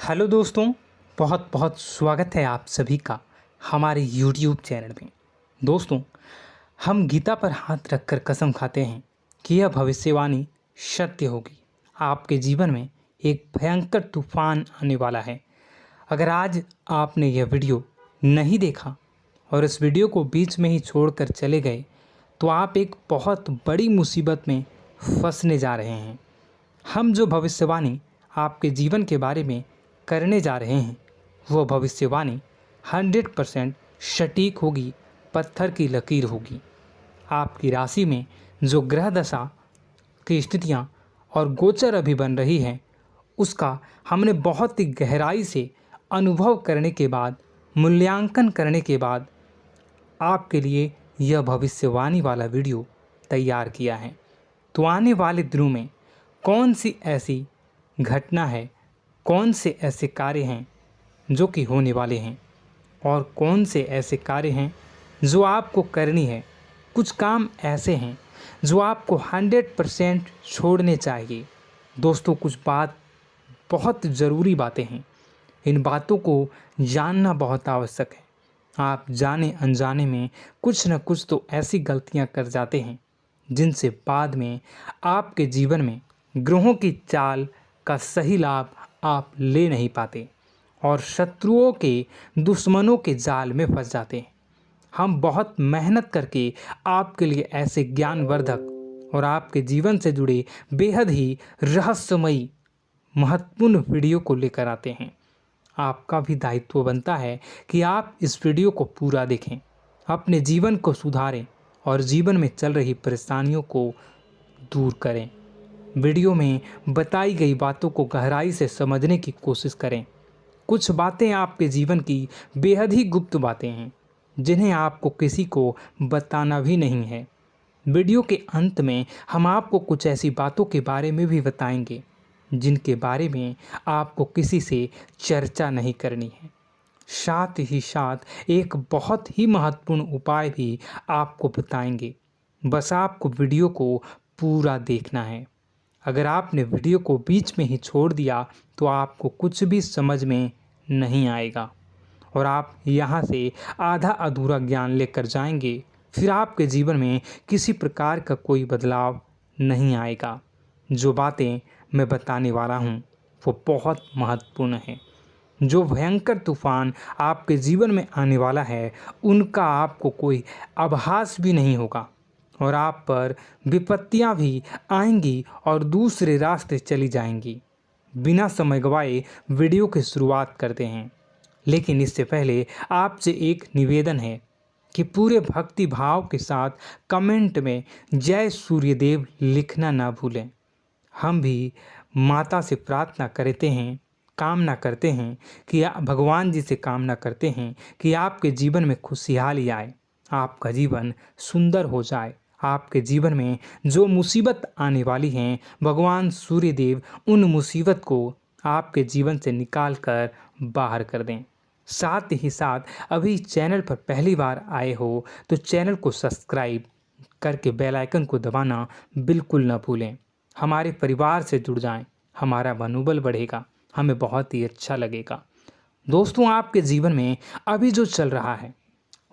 Hello दोस्तों, बहुत बहुत स्वागत है आप सभी का हमारे YouTube चैनल में। दोस्तों, हम गीता पर हाथ रखकर कसम खाते हैं कि यह भविष्यवाणी सत्य होगी। आपके जीवन में एक भयंकर तूफान आने वाला है। अगर आज आपने यह वीडियो नहीं देखा और इस वीडियो को बीच में ही छोड़कर चले गए तो आप एक बहुत बड़ी मुसीबत में फंसने जा रहे हैं। हम जो भविष्यवाणी आपके जीवन के बारे में करने जा रहे हैं वो भविष्यवाणी 100% सटीक होगी, पत्थर की लकीर होगी। आपकी राशि में जो ग्रह दशा की स्थितियां और गोचर अभी बन रही है उसका हमने बहुत ही गहराई से अनुभव करने के बाद, मूल्यांकन करने के बाद आपके लिए यह भविष्यवाणी वाला वीडियो तैयार किया है। तो आने वाले दिनों में कौन सी ऐसी घटना है, कौन से ऐसे कार्य हैं जो कि होने वाले हैं और कौन से ऐसे कार्य हैं जो आपको करनी है। कुछ काम ऐसे हैं जो आपको 100% छोड़ने चाहिए। दोस्तों, कुछ बात बहुत ज़रूरी बातें हैं। इन बातों को जानना बहुत आवश्यक है। आप जाने अनजाने में कुछ न कुछ तो ऐसी गलतियां कर जाते हैं जिनसे बाद में आपके जीवन में ग्रहों की चाल का सही लाभ आप ले नहीं पाते और शत्रुओं के, दुश्मनों के जाल में फंस जाते हैं। हम बहुत मेहनत करके आपके लिए ऐसे ज्ञानवर्धक और आपके जीवन से जुड़े बेहद ही रहस्यमयी महत्वपूर्ण वीडियो को लेकर आते हैं। आपका भी दायित्व बनता है कि आप इस वीडियो को पूरा देखें, अपने जीवन को सुधारें और जीवन में चल रही परेशानियों को दूर करें। वीडियो में बताई गई बातों को गहराई से समझने की कोशिश करें। कुछ बातें आपके जीवन की बेहद ही गुप्त बातें हैं जिन्हें आपको किसी को बताना भी नहीं है। वीडियो के अंत में हम आपको कुछ ऐसी बातों के बारे में भी बताएंगे जिनके बारे में आपको किसी से चर्चा नहीं करनी है। साथ ही साथ एक बहुत ही महत्वपूर्ण उपाय भी आपको बताएंगे। बस आपको वीडियो को पूरा देखना है। अगर आपने वीडियो को बीच में ही छोड़ दिया तो आपको कुछ भी समझ में नहीं आएगा और आप यहाँ से आधा अधूरा ज्ञान लेकर जाएंगे। फिर आपके जीवन में किसी प्रकार का कोई बदलाव नहीं आएगा। जो बातें मैं बताने वाला हूँ वो बहुत महत्वपूर्ण है। जो भयंकर तूफान आपके जीवन में आने वाला है उनका आपको कोई आभास भी नहीं होगा और आप पर विपत्तियां भी आएंगी और दूसरे रास्ते चली जाएंगी। बिना समय गवाए वीडियो की शुरुआत करते हैं, लेकिन इससे पहले आपसे एक निवेदन है कि पूरे भक्ति भाव के साथ कमेंट में जय सूर्यदेव लिखना ना भूलें। हम भी माता से प्रार्थना करते हैं, कामना करते हैं कि भगवान जी से कामना करते हैं कि आपके जीवन में खुशहाली आए, आपका जीवन सुंदर हो जाए। आपके जीवन में जो मुसीबत आने वाली हैं भगवान सूर्यदेव उन मुसीबत को आपके जीवन से निकाल कर बाहर कर दें। साथ ही साथ अभी चैनल पर पहली बार आए हो तो चैनल को सब्सक्राइब करके बेल आइकन को दबाना बिल्कुल न भूलें। हमारे परिवार से जुड़ जाएं, हमारा मनोबल बढ़ेगा, हमें बहुत ही अच्छा लगेगा। दोस्तों, आपके जीवन में अभी जो चल रहा है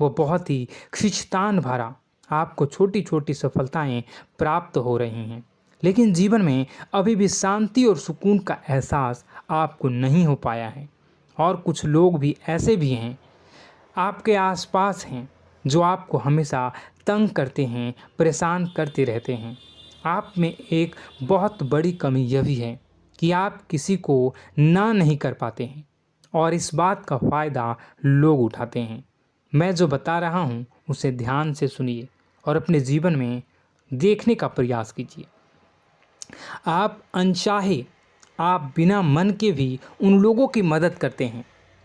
वो बहुत ही खींचतान भरा, आपको छोटी छोटी सफलताएं प्राप्त हो रही हैं, लेकिन जीवन में अभी भी शांति और सुकून का एहसास आपको नहीं हो पाया है। और कुछ लोग भी ऐसे भी हैं आपके आसपास हैं जो आपको हमेशा तंग करते हैं, परेशान करते रहते हैं। आप में एक बहुत बड़ी कमी यह भी है कि आप किसी को ना नहीं कर पाते हैं और इस बात का फ़ायदा लोग उठाते हैं। मैं जो बता रहा हूँ उसे ध्यान से सुनिए और अपने जीवन में देखने का प्रयास कीजिए। आप अनचाहे, आप बिना मन के भी उन लोगों की मदद करते हैं,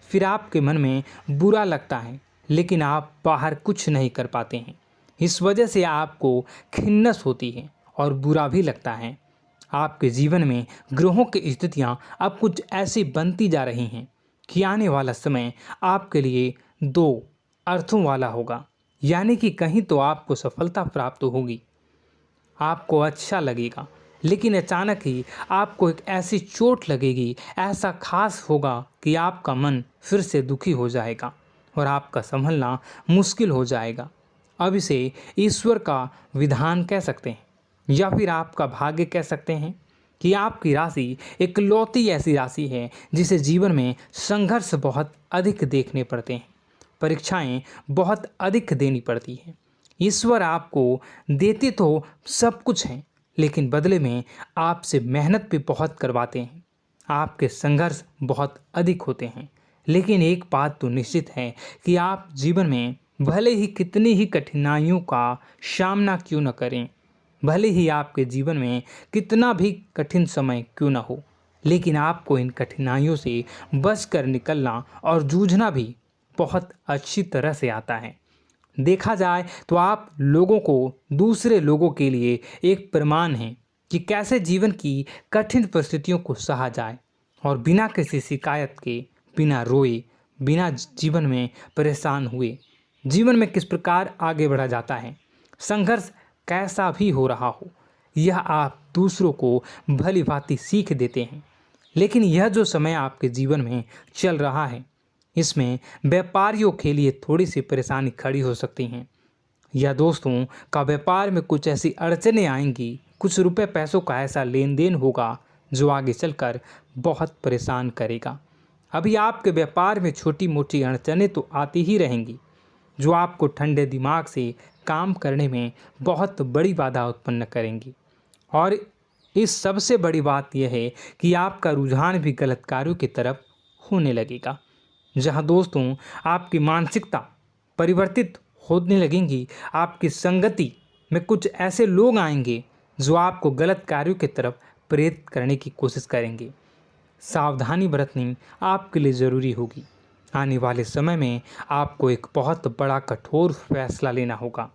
फिर आपके मन में बुरा लगता है लेकिन आप बाहर कुछ नहीं कर पाते हैं। इस वजह से आपको खिन्नस होती है और बुरा भी लगता है। आपके जीवन में ग्रहों की स्थितियाँ अब कुछ ऐसी बनती जा रही हैं कि आने वाला समय आपके लिए दो अर्थों वाला होगा। यानी कि कहीं तो आपको सफलता प्राप्त होगी, आपको अच्छा लगेगा लेकिन अचानक ही आपको एक ऐसी चोट लगेगी, ऐसा खास होगा कि आपका मन फिर से दुखी हो जाएगा और आपका संभलना मुश्किल हो जाएगा। अब इसे ईश्वर का विधान कह सकते हैं या फिर आपका भाग्य कह सकते हैं कि आपकी राशि इकलौती ऐसी राशि है जिसे जीवन में संघर्ष बहुत अधिक देखने पड़ते हैं, परीक्षाएं बहुत अधिक देनी पड़ती हैं। ईश्वर आपको देते तो सब कुछ हैं, लेकिन बदले में आपसे मेहनत भी बहुत करवाते हैं। आपके संघर्ष बहुत अधिक होते हैं, लेकिन एक बात तो निश्चित है कि आप जीवन में भले ही कितनी ही कठिनाइयों का सामना क्यों न करें, भले ही आपके जीवन में कितना भी कठिन समय क्यों न हो, लेकिन आपको इन कठिनाइयों से बच कर निकलना और जूझना भी बहुत अच्छी तरह से आता है। देखा जाए तो आप लोगों को दूसरे लोगों के लिए एक प्रमाण हैं कि कैसे जीवन की कठिन परिस्थितियों को सहा जाए और बिना किसी शिकायत के, बिना रोए, बिना जीवन में परेशान हुए जीवन में किस प्रकार आगे बढ़ा जाता है। संघर्ष कैसा भी हो रहा हो, यह आप दूसरों को भली भांति सीख देते हैं। लेकिन यह जो समय आपके जीवन में चल रहा है, इसमें व्यापारियों के लिए थोड़ी सी परेशानी खड़ी हो सकती हैं, या दोस्तों का व्यापार में कुछ ऐसी अड़चनें आएंगी, कुछ रुपए पैसों का ऐसा लेन देन होगा जो आगे चलकर बहुत परेशान करेगा। अभी आपके व्यापार में छोटी मोटी अड़चनें तो आती ही रहेंगी, जो आपको ठंडे दिमाग से काम करने में बहुत बड़ी बाधा उत्पन्न करेंगी। और इस सबसे बड़ी बात यह है कि आपका रुझान भी गलत कार्यों की तरफ होने लगेगा, जहां दोस्तों आपकी मानसिकता परिवर्तित होने लगेंगी। आपकी संगति में कुछ ऐसे लोग आएंगे जो आपको गलत कार्यों की तरफ प्रेरित करने की कोशिश करेंगे। सावधानी बरतनी आपके लिए ज़रूरी होगी। आने वाले समय में आपको एक बहुत बड़ा कठोर फैसला लेना होगा,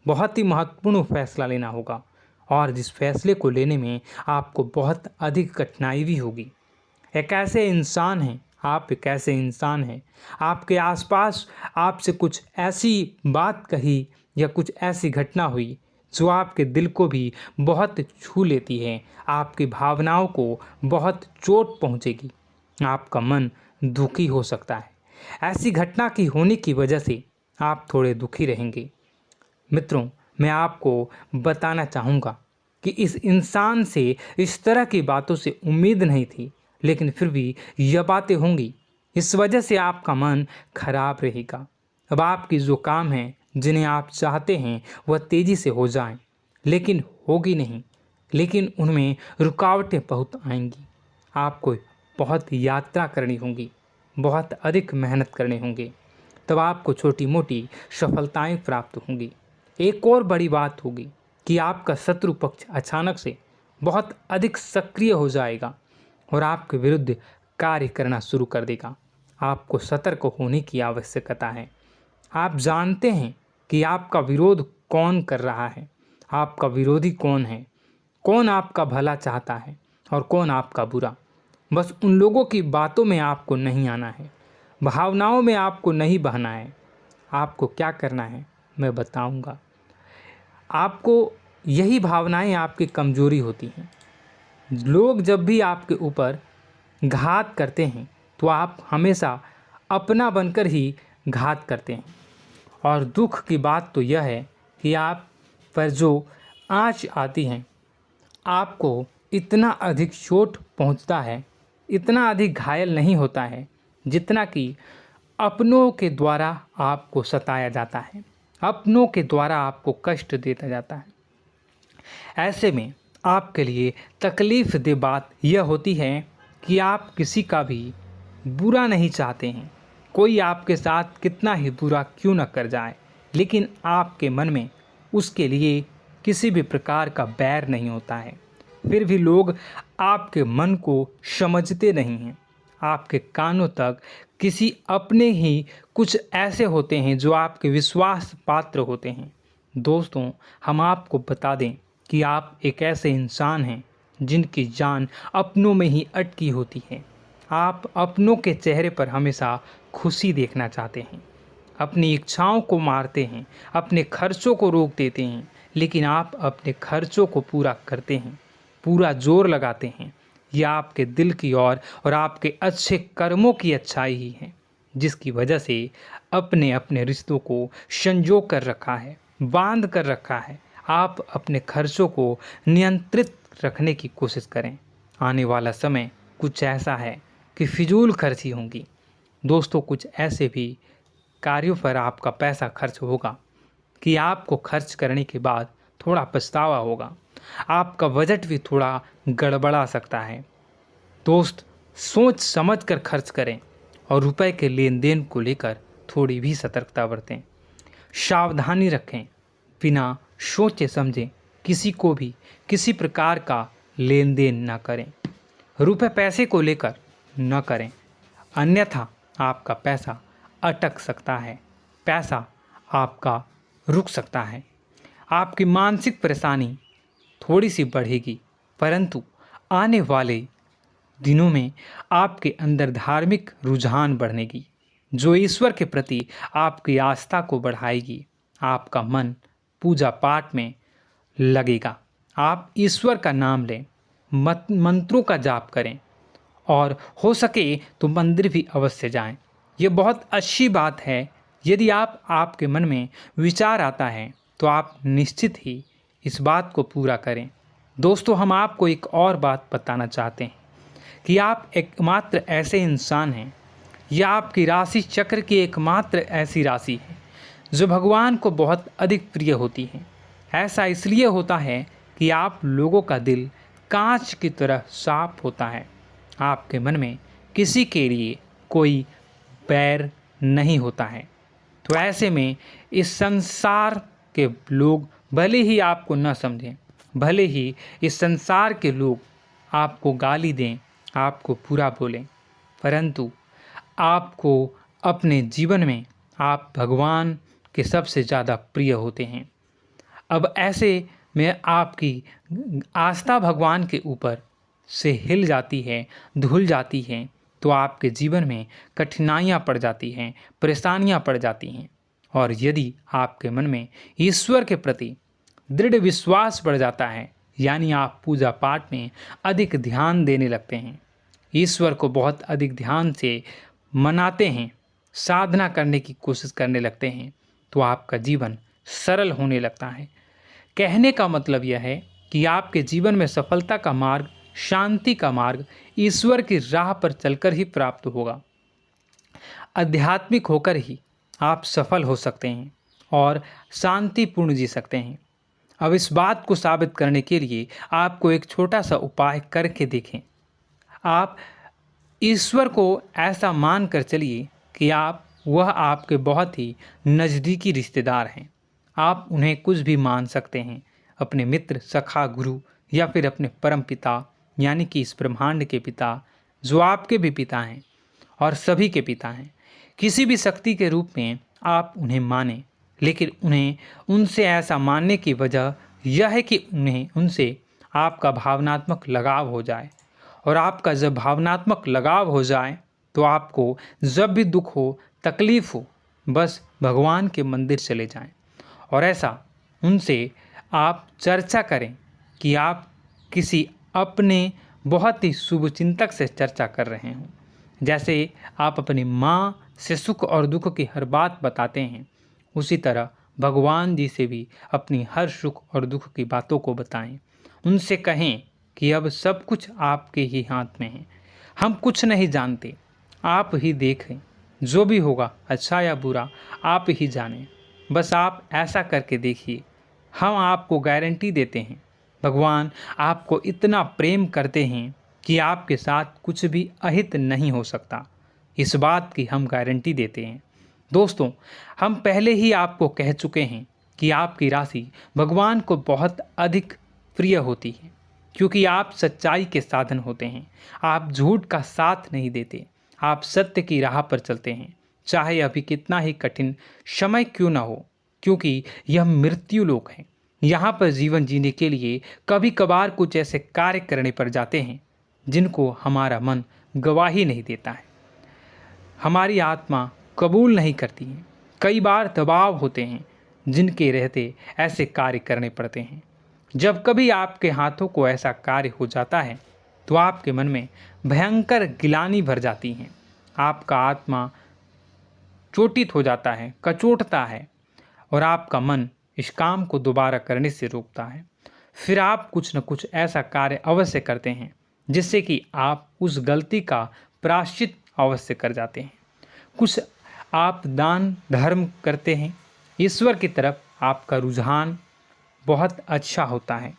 बहुत ही महत्वपूर्ण फैसला लेना होगा, और जिस फैसले को लेने में आपको बहुत अधिक कठिनाई भी होगी। एक ऐसे इंसान हैं, आप एक ऐसे इंसान हैं, आपके आसपास आपसे कुछ ऐसी बात कही या कुछ ऐसी घटना हुई जो आपके दिल को भी बहुत छू लेती है, आपकी भावनाओं को बहुत चोट पहुंचेगी, आपका मन दुखी हो सकता है। ऐसी घटना की होने की वजह से आप थोड़े दुखी रहेंगे। मित्रों, मैं आपको बताना चाहूँगा कि इस इंसान से इस तरह की बातों से उम्मीद नहीं थी, लेकिन फिर भी यह बातें होंगी। इस वजह से आपका मन खराब रहेगा। अब आपकी जो काम है, जिन्हें आप चाहते हैं वह तेज़ी से हो जाएं, लेकिन होगी नहीं, लेकिन उनमें रुकावटें बहुत आएंगी। आपको बहुत यात्रा करनी होगी, बहुत अधिक मेहनत करने होंगे, तब आपको छोटी मोटी सफलताएं प्राप्त होंगी। एक और बड़ी बात होगी कि आपका शत्रु पक्ष अचानक से बहुत अधिक सक्रिय हो जाएगा और आपके विरुद्ध कार्य करना शुरू कर देगा। आपको सतर्क होने की आवश्यकता है। आप जानते हैं कि आपका विरोध कौन कर रहा है, आपका विरोधी कौन है, कौन आपका भला चाहता है और कौन आपका बुरा। बस उन लोगों की बातों में आपको नहीं आना है, भावनाओं में आपको नहीं बहना है। आपको क्या करना है मैं बताऊंगा। आपको यही भावनाएं आपकी कमजोरी होती हैं। लोग जब भी आपके ऊपर घात करते हैं तो आप हमेशा अपना बनकर ही घात करते हैं। और दुख की बात तो यह है कि आप पर जो आँच आती है, आपको इतना अधिक चोट पहुंचता है, इतना अधिक घायल नहीं होता है जितना कि अपनों के द्वारा आपको सताया जाता है, अपनों के द्वारा आपको कष्ट देता जाता है। ऐसे में आपके लिए तकलीफ़ दे बात यह होती है कि आप किसी का भी बुरा नहीं चाहते हैं। कोई आपके साथ कितना ही बुरा क्यों न कर जाए, लेकिन आपके मन में उसके लिए किसी भी प्रकार का बैर नहीं होता है। फिर भी लोग आपके मन को समझते नहीं हैं। आपके कानों तक किसी अपने ही कुछ ऐसे होते हैं जो आपके विश्वास पात्र होते हैं। दोस्तों, हम आपको बता दें कि आप एक ऐसे इंसान हैं जिनकी जान अपनों में ही अटकी होती है। आप अपनों के चेहरे पर हमेशा खुशी देखना चाहते हैं, अपनी इच्छाओं को मारते हैं, अपने खर्चों को रोक देते हैं, लेकिन आप अपने खर्चों को पूरा करते हैं। पूरा जोर लगाते हैं, यह आपके दिल की और आपके अच्छे कर्मों की अच्छाई ही है, जिसकी वजह से अपने अपने रिश्तों को संजो कर रखा है, बांध कर रखा है। आप अपने खर्चों को नियंत्रित रखने की कोशिश करें। आने वाला समय कुछ ऐसा है कि फिजूल खर्ची होंगी। दोस्तों, कुछ ऐसे भी कार्यों पर आपका पैसा खर्च होगा कि आपको खर्च करने के बाद थोड़ा पछतावा होगा। आपका बजट भी थोड़ा गड़बड़ा सकता है। दोस्त, सोच समझ कर खर्च करें और रुपए के लेन देन को लेकर थोड़ी भी सतर्कता बरतें। सावधानी रखें, बिना सोचे समझे किसी को भी किसी प्रकार का लेन देन न करें। रुपए पैसे को लेकर न करें, अन्यथा आपका पैसा अटक सकता है, पैसा आपका रुक सकता है। आपकी मानसिक परेशानी थोड़ी सी बढ़ेगी, परंतु आने वाले दिनों में आपके अंदर धार्मिक रुझान बढ़नेगी, जो ईश्वर के प्रति आपकी आस्था को बढ़ाएगी। आपका मन पूजा पाठ में लगेगा। आप ईश्वर का नाम लें, मंत्रों का जाप करें और हो सके तो मंदिर भी अवश्य जाएं। ये बहुत अच्छी बात है। यदि आपके मन में विचार आता है तो आप निश्चित ही इस बात को पूरा करें। दोस्तों, हम आपको एक और बात बताना चाहते हैं कि आप एकमात्र ऐसे इंसान हैं, यह आपकी राशि चक्र की एकमात्र ऐसी राशि है जो भगवान को बहुत अधिक प्रिय होती है। ऐसा इसलिए होता है कि आप लोगों का दिल कांच की तरह साफ होता है। आपके मन में किसी के लिए कोई बैर नहीं होता है। तो ऐसे में इस संसार के लोग भले ही आपको न समझें, भले ही इस संसार के लोग आपको गाली दें, आपको बुरा बोलें, परंतु आपको अपने जीवन में आप भगवान के सबसे ज़्यादा प्रिय होते हैं। अब ऐसे में आपकी आस्था भगवान के ऊपर से हिल जाती है, धुल जाती है, तो आपके जीवन में कठिनाइयाँ पड़ जाती हैं, परेशानियाँ पड़ जाती हैं। और यदि आपके मन में ईश्वर के प्रति दृढ़ विश्वास बढ़ जाता है, यानी आप पूजा पाठ में अधिक ध्यान देने लगते हैं, ईश्वर को बहुत अधिक ध्यान से मनाते हैं, साधना करने की कोशिश करने लगते हैं, तो आपका जीवन सरल होने लगता है। कहने का मतलब यह है कि आपके जीवन में सफलता का मार्ग, शांति का मार्ग ईश्वर की राह पर चलकर ही प्राप्त होगा। आध्यात्मिक होकर ही आप सफल हो सकते हैं और शांतिपूर्ण जी सकते हैं। अब इस बात को साबित करने के लिए आपको एक छोटा सा उपाय करके देखें। आप ईश्वर को ऐसा मान कर चलिए कि वह आपके बहुत ही नज़दीकी रिश्तेदार हैं। आप उन्हें कुछ भी मान सकते हैं, अपने मित्र, सखा, गुरु या फिर अपने परम पिता, यानी कि इस ब्रह्मांड के पिता, जो आपके भी पिता हैं और सभी के पिता हैं। किसी भी शक्ति के रूप में आप उन्हें मानें, लेकिन उन्हें उनसे ऐसा मानने की वजह यह है कि उनसे आपका भावनात्मक लगाव हो जाए। और आपका जब भावनात्मक लगाव हो जाए तो आपको जब भी दुख हो, तकलीफ़ हो, बस भगवान के मंदिर चले जाएं और ऐसा उनसे आप चर्चा करें कि आप किसी अपने बहुत ही शुभचिंतक से चर्चा कर रहे हों। जैसे आप अपनी माँ से सुख और दुख की हर बात बताते हैं, उसी तरह भगवान जी से भी अपनी हर सुख और दुख की बातों को बताएं। उनसे कहें कि अब सब कुछ आपके ही हाथ में है, हम कुछ नहीं जानते, आप ही देखें, जो भी होगा अच्छा या बुरा आप ही जानें। बस आप ऐसा करके देखिए, हम आपको गारंटी देते हैं भगवान आपको इतना प्रेम करते हैं कि आपके साथ कुछ भी अहित नहीं हो सकता। इस बात की हम गारंटी देते हैं। दोस्तों, हम पहले ही आपको कह चुके हैं कि आपकी राशि भगवान को बहुत अधिक प्रिय होती है, क्योंकि आप सच्चाई के साधन होते हैं। आप झूठ का साथ नहीं देते, आप सत्य की राह पर चलते हैं, चाहे अभी कितना ही कठिन समय क्यों ना हो, क्योंकि यह मृत्यु लोक है। यहाँ पर जीवन जीने के लिए कभी कभार कुछ ऐसे कार्य करने पड़ जाते हैं जिनको हमारा मन गवाही नहीं देता है, हमारी आत्मा कबूल नहीं करती है। कई बार दबाव होते हैं जिनके रहते ऐसे कार्य करने पड़ते हैं। जब कभी आपके हाथों को ऐसा कार्य हो जाता है तो आपके मन में भयंकर गिलानी भर जाती है। आपका आत्मा चोटित हो जाता है, कचोटता है और आपका मन इस काम को दोबारा करने से रोकता है। फिर आप कुछ न कुछ ऐसा कार्य अवश्य करते हैं जिससे कि आप उस गलती का प्रायश्चित अवश्य कर जाते हैं। कुछ आप दान धर्म करते हैं। ईश्वर की तरफ आपका रुझान बहुत अच्छा होता है।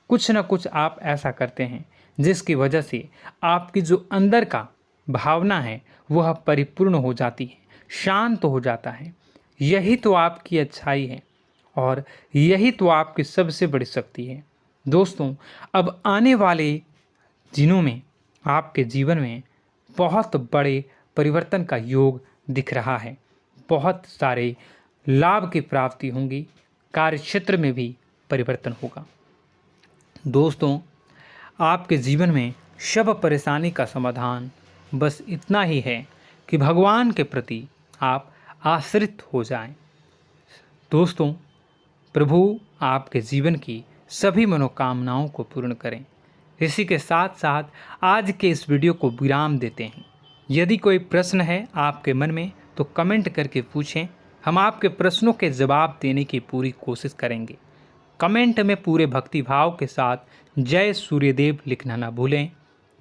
कुछ न कुछ आप ऐसा करते हैं जिसकी वजह से आपकी जो अंदर का भावना है वह परिपूर्ण हो जाती है, शांत हो जाता है। यही तो आपकी अच्छाई है और यही तो आपकी सबसे बड़ी शक्ति है। दोस्तों, अब आने वाले दिनों में आपके जीवन में बहुत बड़े परिवर्तन का योग दिख रहा है। बहुत सारे लाभ की प्राप्ति होंगी, कार्य क्षेत्र में भी परिवर्तन होगा। दोस्तों, आपके जीवन में सब परेशानी का समाधान बस इतना ही है कि भगवान के प्रति आप आश्रित हो जाएं। दोस्तों, प्रभु आपके जीवन की सभी मनोकामनाओं को पूर्ण करें। इसी के साथ साथ आज के इस वीडियो को विराम देते हैं। यदि कोई प्रश्न है आपके मन में तो कमेंट करके पूछें, हम आपके प्रश्नों के जवाब देने की पूरी कोशिश करेंगे। कमेंट में पूरे भक्तिभाव के साथ जय सूर्यदेव लिखना ना भूलें।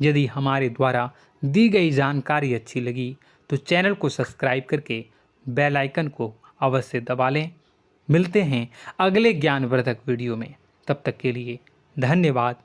यदि हमारे द्वारा दी गई जानकारी अच्छी लगी तो चैनल को सब्सक्राइब करके बेल आइकन को अवश्य दबा लें। मिलते हैं अगले ज्ञानवर्धक वीडियो में। तब तक के लिए धन्यवाद।